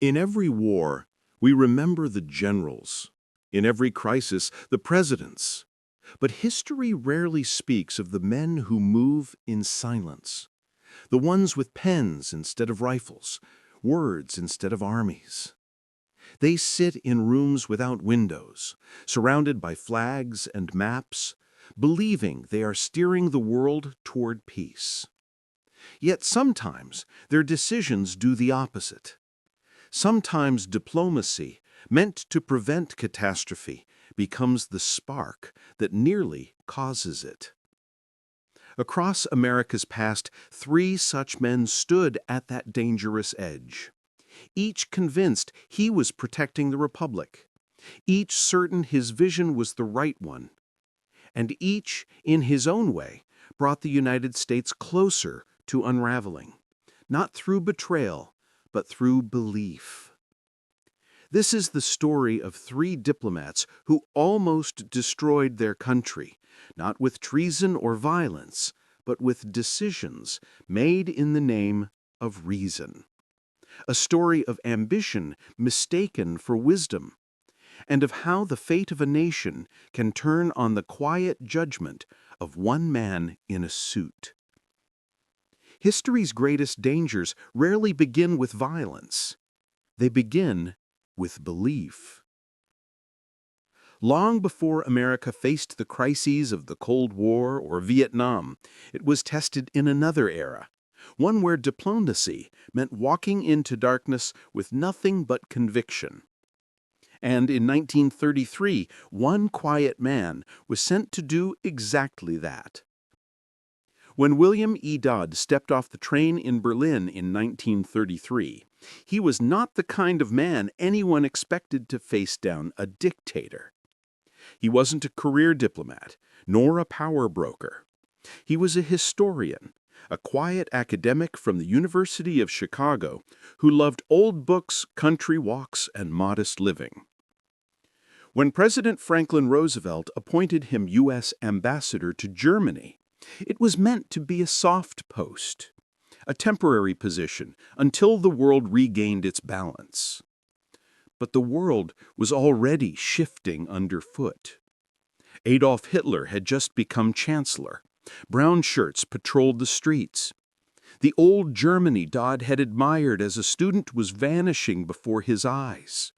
In every war, we remember the generals. In every crisis, the presidents. But history rarely speaks of the men who move in silence, the ones with pens instead of rifles, words instead of armies. They sit in rooms without windows, surrounded by flags and maps, believing they are steering the world toward peace. Yet sometimes their decisions do the opposite. Sometimes diplomacy, meant to prevent catastrophe, becomes the spark that nearly causes it. Across America's past, 3 such men stood at that dangerous edge, each convinced he was protecting the Republic, each certain his vision was the right one, and each, in his own way, brought the United States closer to unraveling, not through betrayal, but through belief. This is the story of 3 diplomats who almost destroyed their country, not with treason or violence, but with decisions made in the name of reason. A story of ambition mistaken for wisdom, and of how the fate of a nation can turn on the quiet judgment of one man in a suit. History's greatest dangers rarely begin with violence. They begin with belief. Long before America faced the crises of the Cold War or Vietnam, it was tested in another era, one where diplomacy meant walking into darkness with nothing but conviction. And in 1933, one quiet man was sent to do exactly that. When William E. Dodd stepped off the train in Berlin in 1933, he was not the kind of man anyone expected to face down a dictator. He wasn't a career diplomat, nor a power broker. He was a historian, a quiet academic from the University of Chicago who loved old books, country walks, and modest living. When President Franklin Roosevelt appointed him U.S. ambassador to Germany, it was meant to be a soft post, a temporary position until the world regained its balance. But the world was already shifting underfoot. Adolf Hitler had just become chancellor. Brown shirts patrolled the streets. The old Germany Dodd had admired as a student was vanishing before his eyes.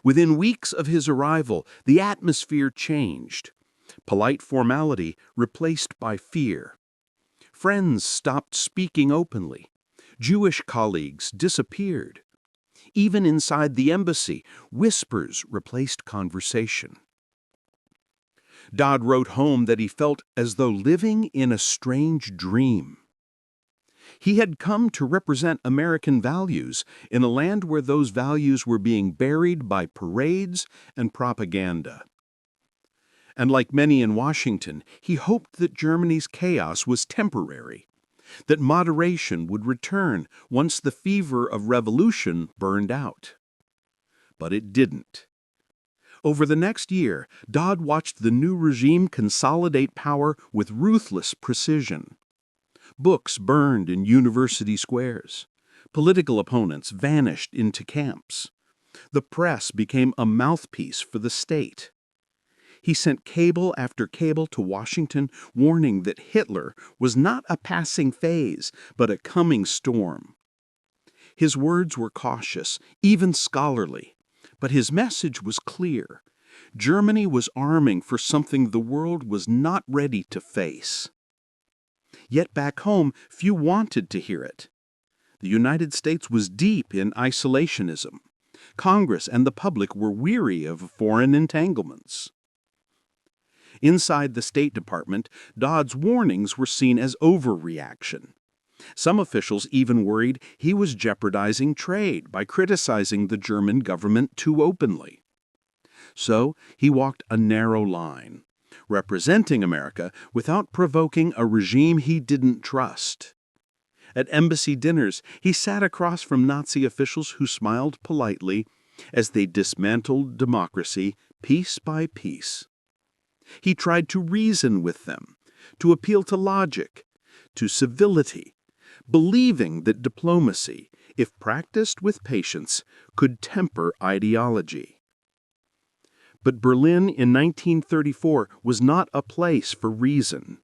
Within weeks of his arrival, the atmosphere changed. Polite formality replaced by fear. Friends stopped speaking openly. Jewish colleagues disappeared. Even inside the embassy, whispers replaced conversation. Dodd wrote home that he felt as though living in a strange dream. He had come to represent American values in a land where those values were being buried by parades and propaganda. And like many in Washington, he hoped that Germany's chaos was temporary, that moderation would return once the fever of revolution burned out. But it didn't. Over the next year, Dodd watched the new regime consolidate power with ruthless precision. Books burned in university squares. Political opponents vanished into camps. The press became a mouthpiece for the state. He sent cable after cable to Washington warning that Hitler was not a passing phase, but a coming storm. His words were cautious, even scholarly, but his message was clear. Germany was arming for something the world was not ready to face. Yet back home, few wanted to hear it. The United States was deep in isolationism. Congress and the public were weary of foreign entanglements. Inside the State Department, Dodd's warnings were seen as overreaction. Some officials even worried he was jeopardizing trade by criticizing the German government too openly. So he walked a narrow line, representing America without provoking a regime he didn't trust. At embassy dinners, he sat across from Nazi officials who smiled politely as they dismantled democracy piece by piece. He tried to reason with them, to appeal to logic, to civility, believing that diplomacy, if practiced with patience, could temper ideology. But Berlin in 1934 was not a place for reason,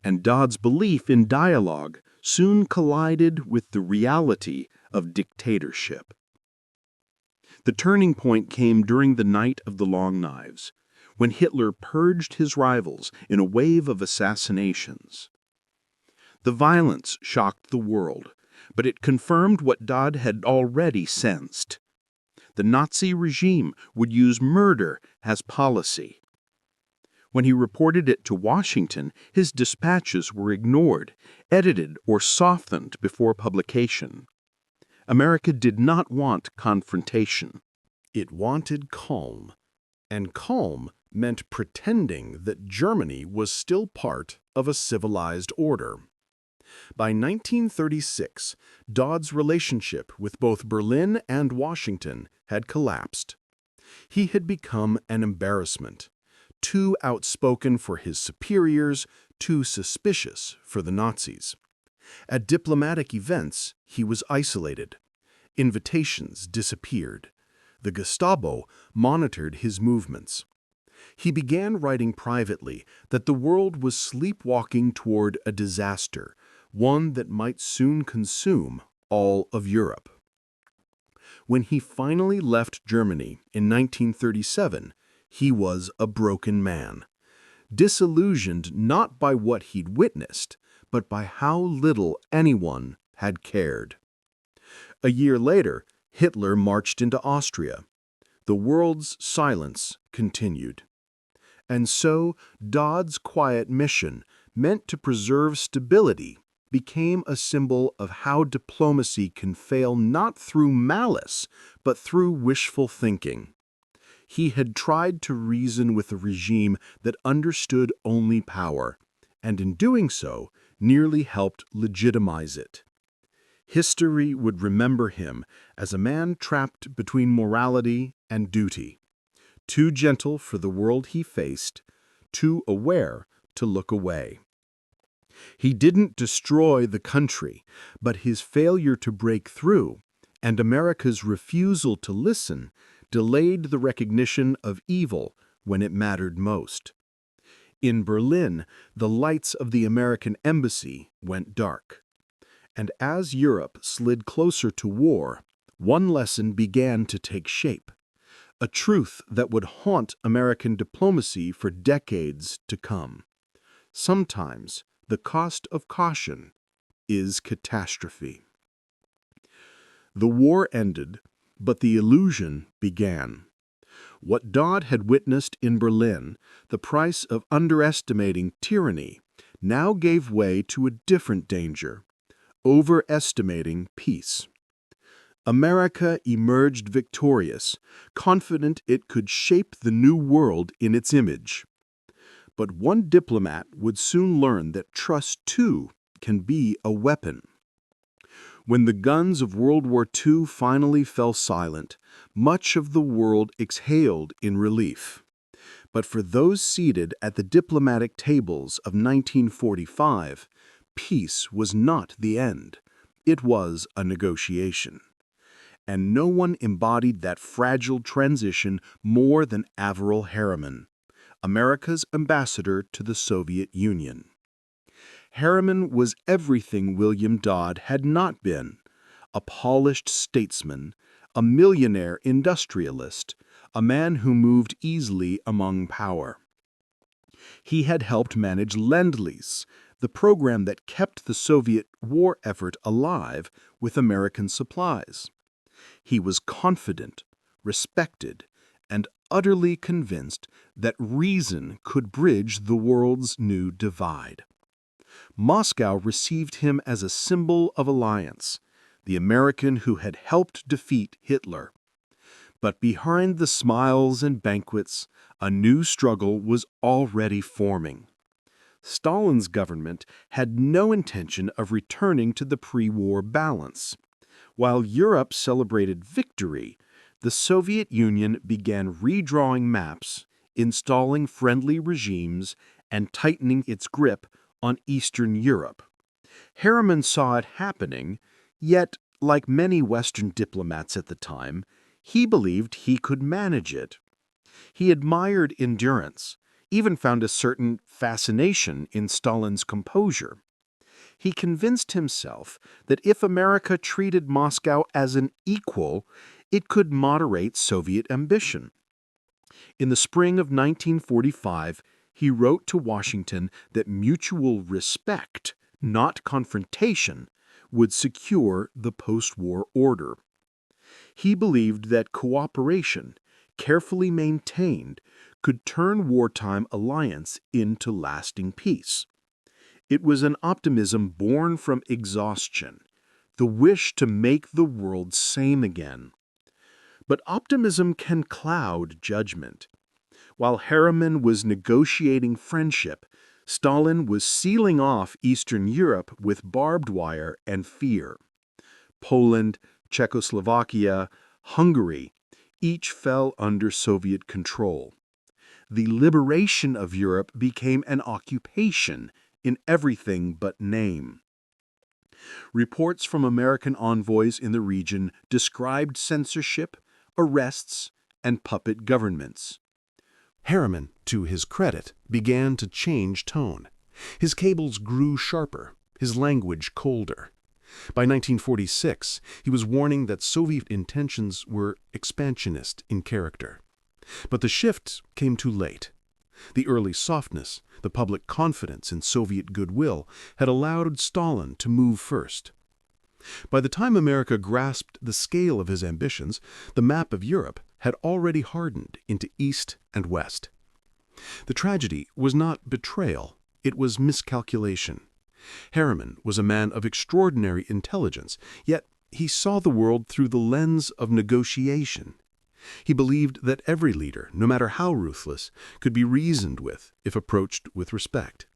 and Dodd's belief in dialogue soon collided with the reality of dictatorship. The turning point came during the Night of the Long Knives, when Hitler purged his rivals in a wave of assassinations. The violence shocked the world, but it confirmed what Dodd had already sensed. The Nazi regime would use murder as policy. When he reported it to Washington, his dispatches were ignored, edited, or softened before publication. America did not want confrontation. It wanted calm, and calm meant pretending that Germany was still part of a civilized order. By 1936, Dodd's relationship with both Berlin and Washington had collapsed. He had become an embarrassment, too outspoken for his superiors, too suspicious for the Nazis. At diplomatic events, he was isolated. Invitations disappeared. The Gestapo monitored his movements. He began writing privately that the world was sleepwalking toward a disaster, one that might soon consume all of Europe. When he finally left Germany in 1937, he was a broken man, disillusioned not by what he'd witnessed, but by how little anyone had cared. A year later, Hitler marched into Austria. The world's silence continued. And so, Dodd's quiet mission, meant to preserve stability, became a symbol of how diplomacy can fail not through malice, but through wishful thinking. He had tried to reason with a regime that understood only power, and in doing so, nearly helped legitimize it. History would remember him as a man trapped between morality and duty, too gentle for the world he faced, too aware to look away. He didn't destroy the country, but his failure to break through and America's refusal to listen delayed the recognition of evil when it mattered most. In Berlin, the lights of the American embassy went dark. And as Europe slid closer to war, one lesson began to take shape, a truth that would haunt American diplomacy for decades to come. Sometimes the cost of caution is catastrophe. The war ended, but the illusion began. What Dodd had witnessed in Berlin, the price of underestimating tyranny, now gave way to a different danger: overestimating peace. America emerged victorious, confident it could shape the new world in its image. But one diplomat would soon learn that trust, too, can be a weapon. When the guns of World War II finally fell silent, much of the world exhaled in relief. But for those seated at the diplomatic tables of 1945, peace was not the end. It was a negotiation. And no one embodied that fragile transition more than Averell Harriman, America's ambassador to the Soviet Union. Harriman was everything William Dodd had not been: a polished statesman, a millionaire industrialist, a man who moved easily among power. He had helped manage Lend-Lease, the program that kept the Soviet war effort alive with American supplies. He was confident, respected, and utterly convinced that reason could bridge the world's new divide. Moscow received him as a symbol of alliance, the American who had helped defeat Hitler. But behind the smiles and banquets, a new struggle was already forming. Stalin's government had no intention of returning to the pre-war balance. While Europe celebrated victory, the Soviet Union began redrawing maps, installing friendly regimes, and tightening its grip on Eastern Europe. Harriman saw it happening, yet Like many Western diplomats at the time, he believed he could manage it. He admired endurance, even found a certain fascination in Stalin's composure. He convinced himself that if America treated Moscow as an equal, it could moderate Soviet ambition. In the spring of 1945, he wrote to Washington that mutual respect, not confrontation, would secure the post-war order. He believed that cooperation, carefully maintained, could turn wartime alliance into lasting peace. It was an optimism born from exhaustion, the wish to make the world sane again. But optimism can cloud judgment. While Harriman was negotiating friendship, Stalin was sealing off Eastern Europe with barbed wire and fear. Poland, Czechoslovakia, Hungary, each fell under Soviet control. The liberation of Europe became an occupation in everything but name. Reports from American envoys in the region described censorship, arrests, and puppet governments. Harriman, to his credit, began to change tone. His cables grew sharper, his language colder. By 1946, he was warning that Soviet intentions were expansionist in character. But the shift came too late. The early softness, the public confidence in Soviet goodwill, had allowed Stalin to move first. By the time America grasped the scale of his ambitions, the map of Europe had already hardened into East and West. The tragedy was not betrayal, it was miscalculation. Harriman was a man of extraordinary intelligence, yet he saw the world through the lens of negotiation. He believed that every leader, no matter how ruthless, could be reasoned with if approached with respect.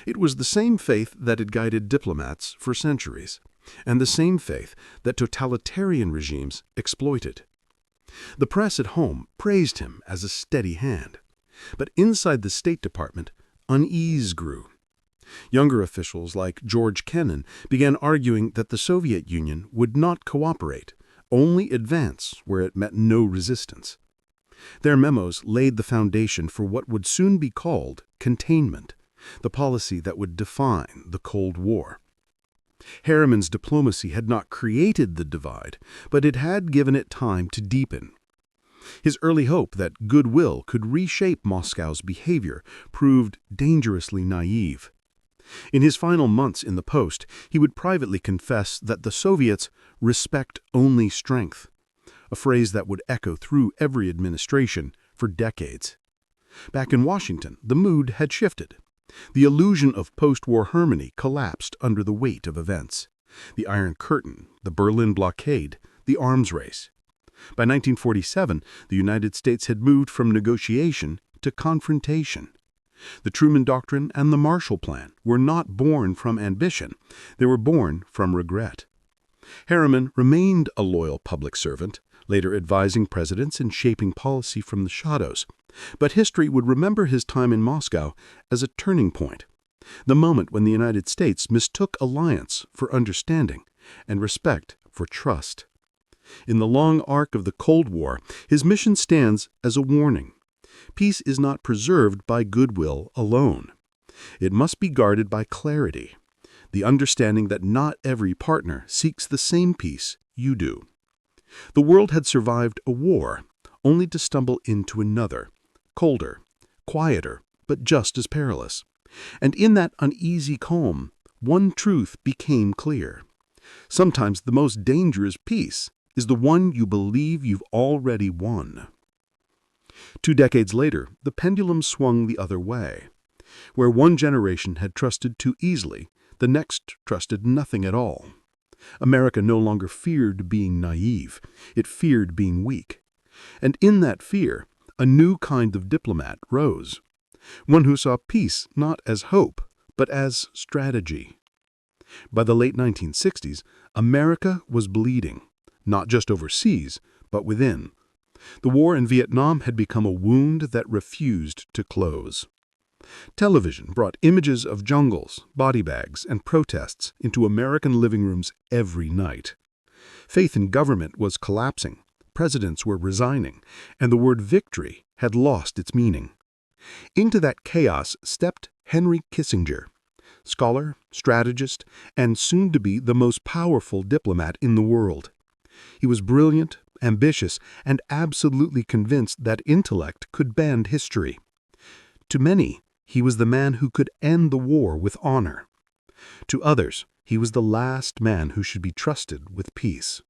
It was the same faith that had guided diplomats for centuries, and the same faith that totalitarian regimes exploited. The press at home praised him as a steady hand, but inside the State Department, unease grew. Younger officials like George Kennan began arguing that the Soviet Union would not cooperate, only advance where it met no resistance. Their memos laid the foundation for what would soon be called containment, the policy that would define the Cold War. Harriman's diplomacy had not created the divide, but it had given it time to deepen. His early hope that goodwill could reshape Moscow's behavior proved dangerously naive. In his final months in the post, he would privately confess that the Soviets respect only strength, a phrase that would echo through every administration for decades. Back in Washington, the mood had shifted. The illusion of post-war harmony collapsed under the weight of events. The Iron Curtain, the Berlin blockade, the arms race. By 1947, the United States had moved from negotiation to confrontation. The Truman Doctrine and the Marshall Plan were not born from ambition, they were born from regret. Harriman remained a loyal public servant, later advising presidents and shaping policy from the shadows. But history would remember his time in Moscow as a turning point, the moment when the United States mistook alliance for understanding and respect for trust. In the long arc of the Cold War, his mission stands as a warning. Peace is not preserved by goodwill alone. It must be guarded by clarity, the understanding that not every partner seeks the same peace you do. The world had survived a war, only to stumble into another, colder, quieter, but just as perilous. And in that uneasy calm, one truth became clear. Sometimes the most dangerous peace is the one you believe you've already won. 2 decades later, the pendulum swung the other way. Where one generation had trusted too easily, the next trusted nothing at all. America no longer feared being naive, it feared being weak. And in that fear, a new kind of diplomat rose, one who saw peace not as hope, but as strategy. By the late 1960s, America was bleeding, not just overseas, but within. The war in Vietnam had become a wound that refused to close. Television brought images of jungles, body bags, and protests into American living rooms every night. Faith in government was collapsing, presidents were resigning, and the word victory had lost its meaning. Into that chaos stepped Henry Kissinger, scholar, strategist, and soon to be the most powerful diplomat in the world. He was brilliant, ambitious, and absolutely convinced that intellect could bend history. To many, he was the man who could end the war with honor. To others, he was the last man who should be trusted with peace.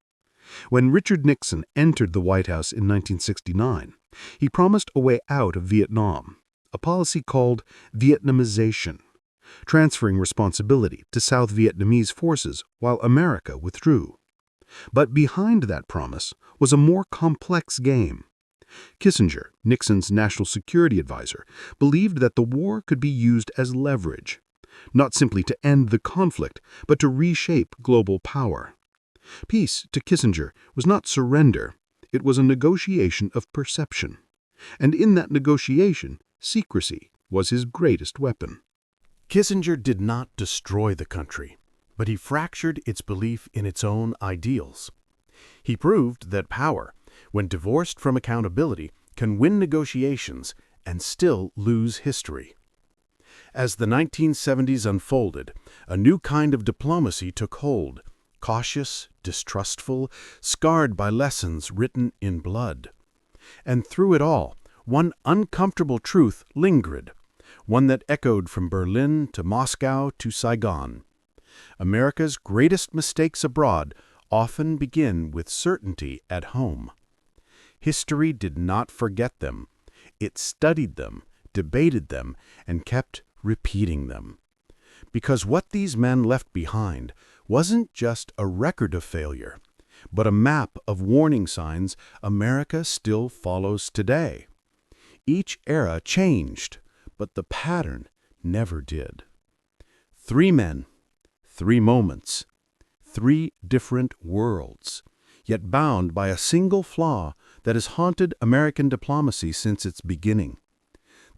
When Richard Nixon entered the White House in 1969, he promised a way out of Vietnam, a policy called Vietnamization, transferring responsibility to South Vietnamese forces while America withdrew. But behind that promise was a more complex game. Kissinger, Nixon's national security advisor, believed that the war could be used as leverage, not simply to end the conflict, but to reshape global power. Peace, to Kissinger, was not surrender, it was a negotiation of perception. And in that negotiation, secrecy was his greatest weapon. Kissinger did not destroy the country, but he fractured its belief in its own ideals. He proved that power, when divorced from accountability, can win negotiations and still lose history. As the 1970s unfolded, a new kind of diplomacy took hold, cautious, distrustful, scarred by lessons written in blood. And through it all, one uncomfortable truth lingered, one that echoed from Berlin to Moscow to Saigon. America's greatest mistakes abroad often begin with certainty at home. History did not forget them. It studied them, debated them, and kept repeating them. Because what these men left behind wasn't just a record of failure, but a map of warning signs America still follows today. Each era changed, but the pattern never did. 3 men, 3 moments, 3 different worlds, yet bound by a single flaw that has haunted American diplomacy since its beginning: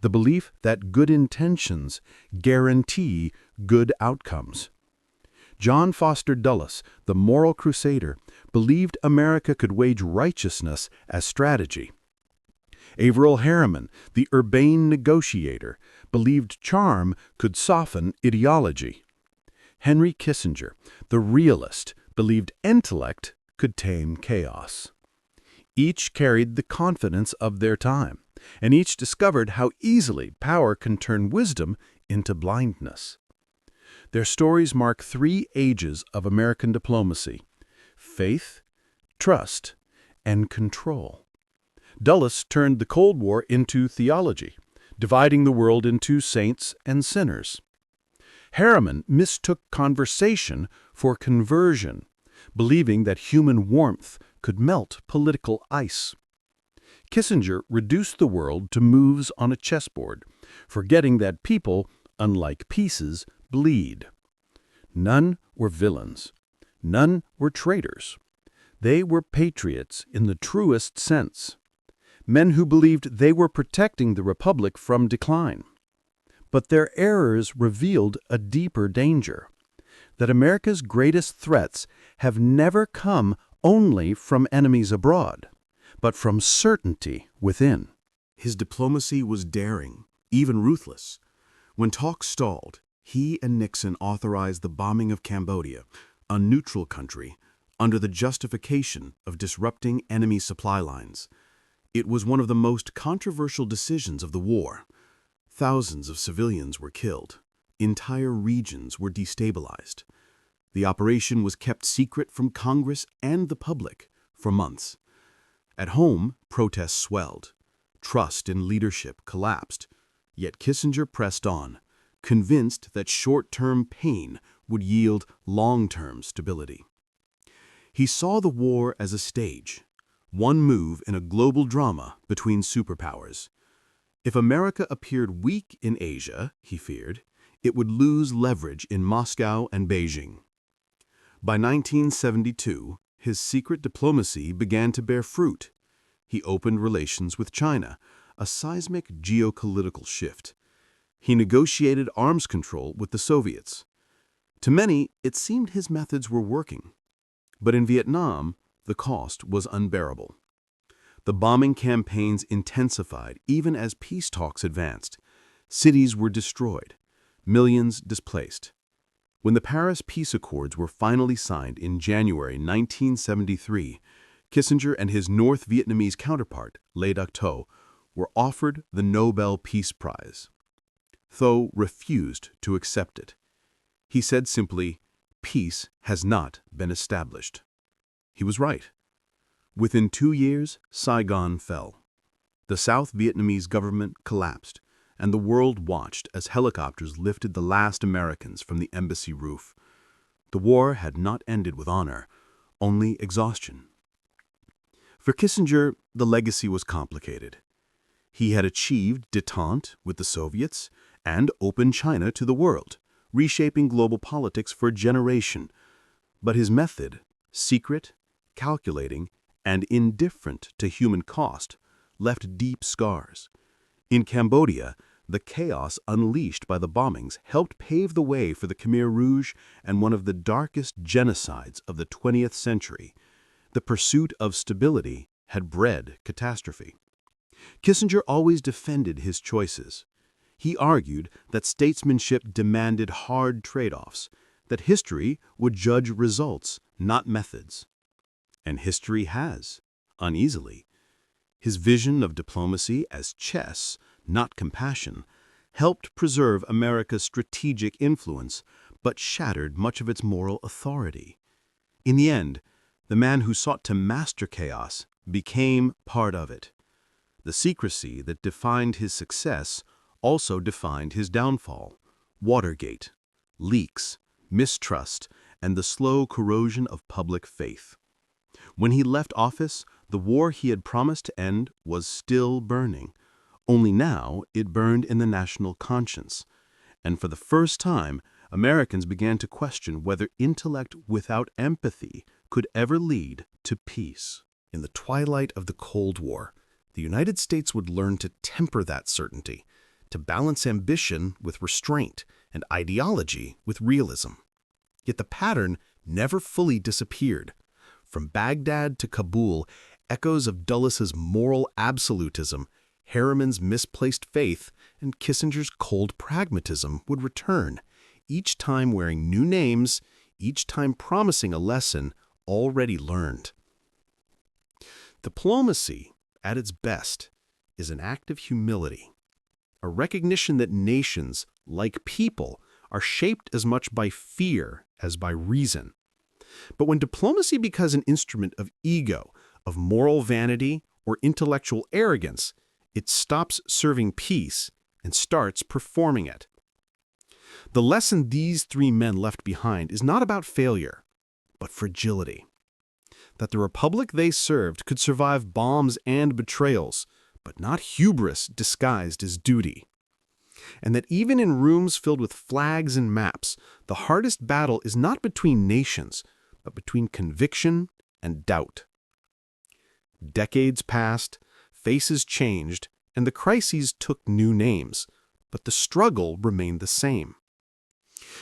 the belief that good intentions guarantee good outcomes. John Foster Dulles, the moral crusader, believed America could wage righteousness as strategy. Averell Harriman, the urbane negotiator, believed charm could soften ideology. Henry Kissinger, the realist, believed intellect could tame chaos. Each carried the confidence of their time, and each discovered how easily power can turn wisdom into blindness. Their stories mark 3 ages of American diplomacy: faith, trust, and control. Dulles turned the Cold War into theology, dividing the world into saints and sinners. Harriman mistook conversation for conversion, believing that human warmth could melt political ice. Kissinger reduced the world to moves on a chessboard, forgetting that people, unlike pieces, bleed. None were villains. None were traitors. They were patriots in the truest sense, men who believed they were protecting the Republic from decline. But their errors revealed a deeper danger: that America's greatest threats have never come only from enemies abroad, but from certainty within. His diplomacy was daring, even ruthless. When talks stalled, he and Nixon authorized the bombing of Cambodia, a neutral country, under the justification of disrupting enemy supply lines. It was one of the most controversial decisions of the war. Thousands of civilians were killed. Entire regions were destabilized. The operation was kept secret from Congress and the public for months. At home, protests swelled. Trust in leadership collapsed. Yet Kissinger pressed on, convinced that short-term pain would yield long-term stability. He saw the war as a stage, one move in a global drama between superpowers. If America appeared weak in Asia, he feared, it would lose leverage in Moscow and Beijing. By 1972, his secret diplomacy began to bear fruit. He opened relations with China, a seismic geopolitical shift. He negotiated arms control with the Soviets. To many, it seemed his methods were working. But in Vietnam, the cost was unbearable. The bombing campaigns intensified even as peace talks advanced. Cities were destroyed, millions displaced. When the Paris Peace Accords were finally signed in January 1973, Kissinger and his North Vietnamese counterpart, Le Duc Tho, were offered the Nobel Peace Prize. Tho refused to accept it. He said simply, "Peace has not been established." He was right. Within 2 years, Saigon fell. The South Vietnamese government collapsed, and the world watched as helicopters lifted the last Americans from the embassy roof. The war had not ended with honor, only exhaustion. For Kissinger, the legacy was complicated. He had achieved détente with the Soviets and opened China to the world, reshaping global politics for a generation. But his method, secret, calculating, and indifferent to human cost, left deep scars. In Cambodia, the chaos unleashed by the bombings helped pave the way for the Khmer Rouge and one of the darkest genocides of the 20th century. The pursuit of stability had bred catastrophe. Kissinger always defended his choices. He argued that statesmanship demanded hard trade-offs, that history would judge results, not methods. And history has, uneasily. His vision of diplomacy as chess, not compassion, helped preserve America's strategic influence, but shattered much of its moral authority. In the end, the man who sought to master chaos became part of it. The secrecy that defined his success also defined his downfall. Watergate, leaks, mistrust, and the slow corrosion of public faith. When he left office, the war he had promised to end was still burning. Only now it burned in the national conscience. And for the first time, Americans began to question whether intellect without empathy could ever lead to peace. In the twilight of the Cold War, the United States would learn to temper that certainty, to balance ambition with restraint and ideology with realism. Yet the pattern never fully disappeared. From Baghdad to Kabul, echoes of Dulles' moral absolutism, Harriman's misplaced faith, and Kissinger's cold pragmatism would return, each time wearing new names, each time promising a lesson already learned. Diplomacy, at its best, is an act of humility, a recognition that nations, like people, are shaped as much by fear as by reason. But when diplomacy becomes an instrument of ego, of moral vanity, or intellectual arrogance, it stops serving peace and starts performing it. The lesson these three men left behind is not about failure, but fragility. That the republic they served could survive bombs and betrayals, but not hubris disguised as duty. And that even in rooms filled with flags and maps, the hardest battle is not between nations, but between conviction and doubt. Decades passed, faces changed, and the crises took new names, but the struggle remained the same.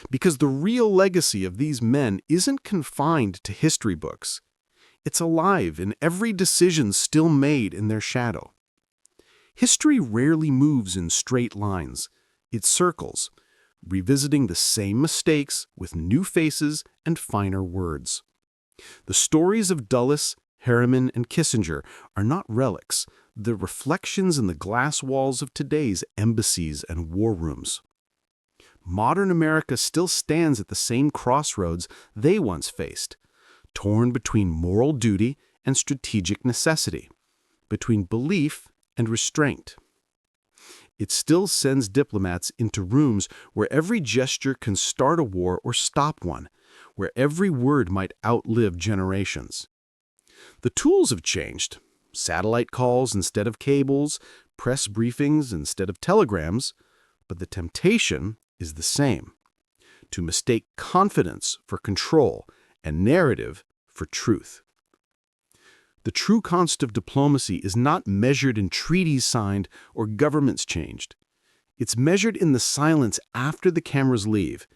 Because the real legacy of these men isn't confined to history books. It's alive in every decision still made in their shadow. History rarely moves in straight lines. It circles, revisiting the same mistakes with new faces and finer words. The stories of Dulles, Harriman, and Kissinger are not relics, they're reflections in the glass walls of today's embassies and war rooms. Modern America still stands at the same crossroads they once faced, torn between moral duty and strategic necessity, between belief and restraint. It still sends diplomats into rooms where every gesture can start a war or stop one, where every word might outlive generations. The tools have changed. Satellite calls instead of cables, press briefings instead of telegrams, but the temptation is the same: to mistake confidence for control and narrative for truth. The true cost of diplomacy is not measured in treaties signed or governments changed. It's measured in the silence after the cameras leave,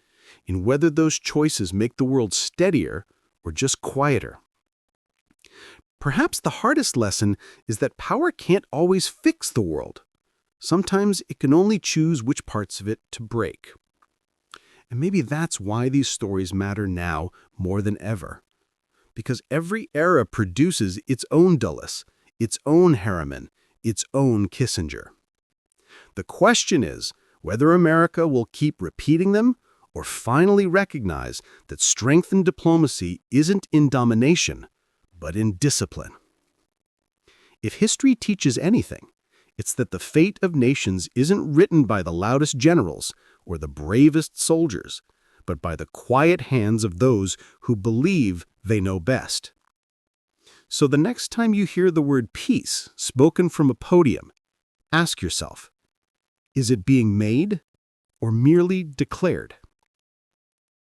in whether those choices make the world steadier or just quieter? Perhaps the hardest lesson is that power can't always fix the world. Sometimes it can only choose which parts of it to break. And maybe that's why these stories matter now more than ever. Because every era produces its own Dulles, its own Harriman, its own Kissinger. The question is whether America will keep repeating them or finally recognize that strength in diplomacy isn't in domination, but in discipline. If history teaches anything, it's that the fate of nations isn't written by the loudest generals or the bravest soldiers, but by the quiet hands of those who believe they know best. So the next time you hear the word peace spoken from a podium, ask yourself, is it being made or merely declared?